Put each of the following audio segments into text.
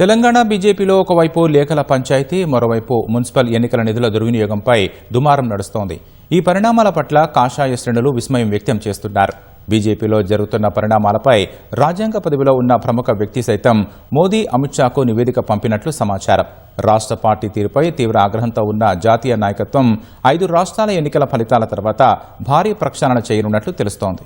తెలంగాణ బీజేపీలో ఒకవైపు లేఖల పంచాయతీ, మరోవైపు మున్సిపల్ ఎన్నికల నిధుల దుర్వినియోగంపై దుమారం నడుస్తోంది. ఈ పరిణామాల పట్ల కాషాయ శ్రేణులు విస్మయం వ్యక్తం చేస్తున్నారు. బీజేపీలో జరుగుతున్న పరిణామాలపై రాజ్యాంగ పదవిలో ఉన్న ప్రముఖ వ్యక్తి సైతం మోదీ, అమిత్ షాకు నివేదిక పంపినట్లు సమాచారం. రాష్ట్ర పార్టీ తీరుపై తీవ్ర ఆగ్రహంతో ఉన్న జాతీయ నాయకత్వం 5 రాష్ట్రాల ఎన్నికల ఫలితాల తర్వాత భారీ ప్రక్షాళన చేయనున్నట్లు తెలుస్తోంది.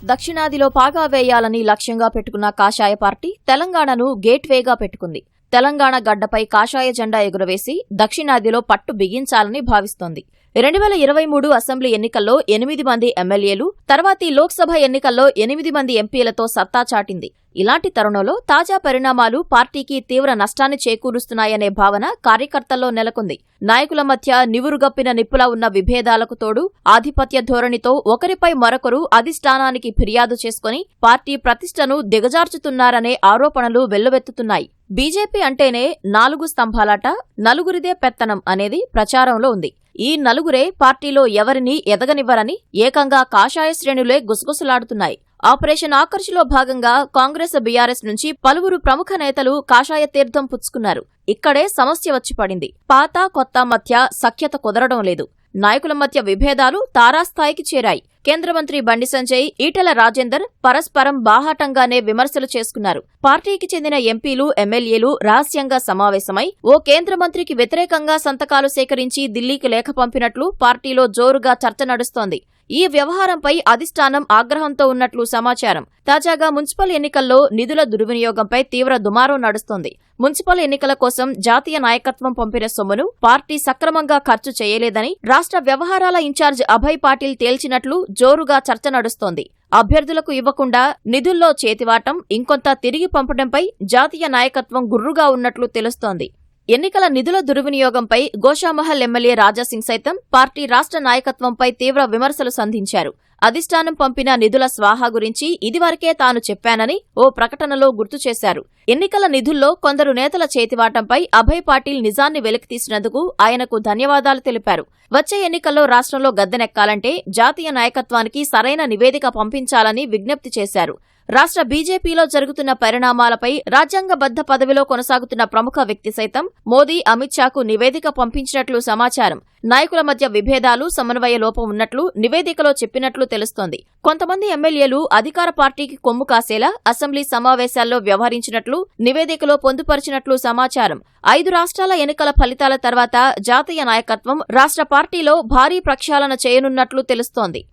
దక్షిణాదిలో పాగా వేయాలని లక్ష్యంగా పెట్టుకున్న కాషాయ పార్టీ తెలంగాణను గేట్వేగా పెట్టుకుంది. తెలంగాణ గడ్డపై కాషాయ జెండా ఎగురవేసి దక్షిణాదిలో పట్టు బిగించాలని భావిస్తోంది. 2023 అసెంబ్లీ ఎన్నికల్లో 8 మంది ఎమ్మెల్యేలు, తర్వాతి లోక్సభ ఎన్నికల్లో 8 మంది ఎంపీలతో సత్తా చాటింది. ఇలాంటి తరుణంలో తాజా పరిణామాలు పార్టీకి తీవ్ర నష్టాన్ని చేకూరుస్తున్నాయనే భావన కార్యకర్తల్లో నెలకొంది. నాయకుల మధ్య నివురుగప్పిన నిప్పులా ఉన్న విభేదాలకు తోడు ఆధిపత్య ధోరణితో ఒకరిపై మరొకరు అధిష్టానానికి ఫిర్యాదు చేసుకుని పార్టీ ప్రతిష్టను దిగజార్చుతున్నారనే ఆరోపణలు వెల్లువెత్తుతున్నాయి. బీజేపీ అంటేనే 4 స్తంభాలాట, నలుగురిదే పెత్తనం అనేది ప్రచారంలో ఉంది. ఈ నలుగురే పార్టీలో ఎవరినీ ఎదగనివ్వరని ఏకంగా కాషాయ శ్రేణులే గుసగుసలాడుతున్నాయి. ఆపరేషన్ ఆకర్ష్లో భాగంగా కాంగ్రెస్, బీఆర్ఎస్ నుంచి పలువురు ప్రముఖ నేతలు కాషాయ తీర్థం పుచ్చుకున్నారు. ఇక్కడే సమస్య వచ్చి పడింది. పాత కొత్త మధ్య సఖ్యత కుదరడం లేదు. నాయకుల మధ్య విభేదాలు తారాస్థాయికి చేరాయి. కేంద్ర మంత్రి బండి సంజయ్, ఈటెల రాజేందర్ పరస్పరం బాహాటంగానే విమర్శలు చేసుకున్నారు. పార్టీకి చెందిన ఎంపీలు, ఎమ్మెల్యేలు రహస్యంగా సమావేశమై ఓ కేంద్ర మంత్రికి వ్యతిరేకంగా సంతకాలు సేకరించి ఢిల్లీకి లేఖ పంపినట్లు పార్టీలో జోరుగా చర్చ నడుస్తోంది. ఈ వ్యవహారంపై అధిష్టానం ఆగ్రహంతో ఉన్నట్లు సమాచారం. తాజాగా మున్సిపల్ ఎన్నికల్లో నిధుల దుర్వినియోగంపై తీవ్ర దుమారం నడుస్తోంది. మున్సిపల్ ఎన్నికల కోసం జాతీయ నాయకత్వం పంపిన సొమ్మును పార్టీ సక్రమంగా ఖర్చు చేయలేదని రాష్ట్ర వ్యవహారాల ఇన్ఛార్జ్ అభయ్ పాటిల్ తేల్చినట్లు జోరుగా చర్చ నడుస్తోంది. అభ్యర్థులకు ఇవ్వకుండా నిధుల్లో చేతివాటం, ఇంకొంత తిరిగి పంపడంపై జాతీయ నాయకత్వం గుర్రుగా ఉన్నట్లు తెలుస్తోంది. ఎన్నికల నిధుల దుర్వినియోగంపై గోషామహల్ ఎమ్మెల్యే రాజాసింగ్ సైతం పార్టీ రాష్ట్ర నాయకత్వంపై తీవ్ర విమర్శలు సంధించారు. అధిష్టానం పంపిన నిధుల స్వాహా గురించి ఇదివరకే తాను చెప్పానని ఓ ప్రకటనలో గుర్తు చేశారు. ఎన్నికల నిధుల్లో కొందరు నేతల చేతివాటంపై అభయ్ పాటిల్ నిజాన్ని వెలికితీసినందుకు ఆయనకు ధన్యవాదాలు తెలిపారు. వచ్చే ఎన్నికల్లో రాష్ట్రంలో గద్దెనెక్కాలంటే జాతీయ నాయకత్వానికి సరైన నివేదిక పంపించాలని విజ్ఞప్తి చేశారు. రాష్ట్ర బీజేపీలో జరుగుతున్న పరిణామాలపై రాజ్యాంగబద్ద పదవిలో కొనసాగుతున్న ప్రముఖ వ్యక్తి సైతం మోదీ, అమిత్ షాకు నివేదిక పంపించినట్లు సమాచారం. నాయకుల మధ్య విభేదాలు, సమన్వయ లోపం ఉన్నట్లు నివేదికలో చెప్పినట్లు తెలుస్తోంది. కొంతమంది ఎమ్మెల్యేలు అధికార పార్టీకి కొమ్ము కాసేలా అసెంబ్లీ సమావేశాల్లో వ్యవహరించినట్లు నివేదికలో పొందుపరిచినట్లు సమాచారం. 5 రాష్ట్రాల ఎన్నికల ఫలితాల తర్వాత జాతీయ నాయకత్వం రాష్ట్ర పార్టీలో భారీ ప్రక్షాళన చేయనున్నట్లు తెలుస్తోంది.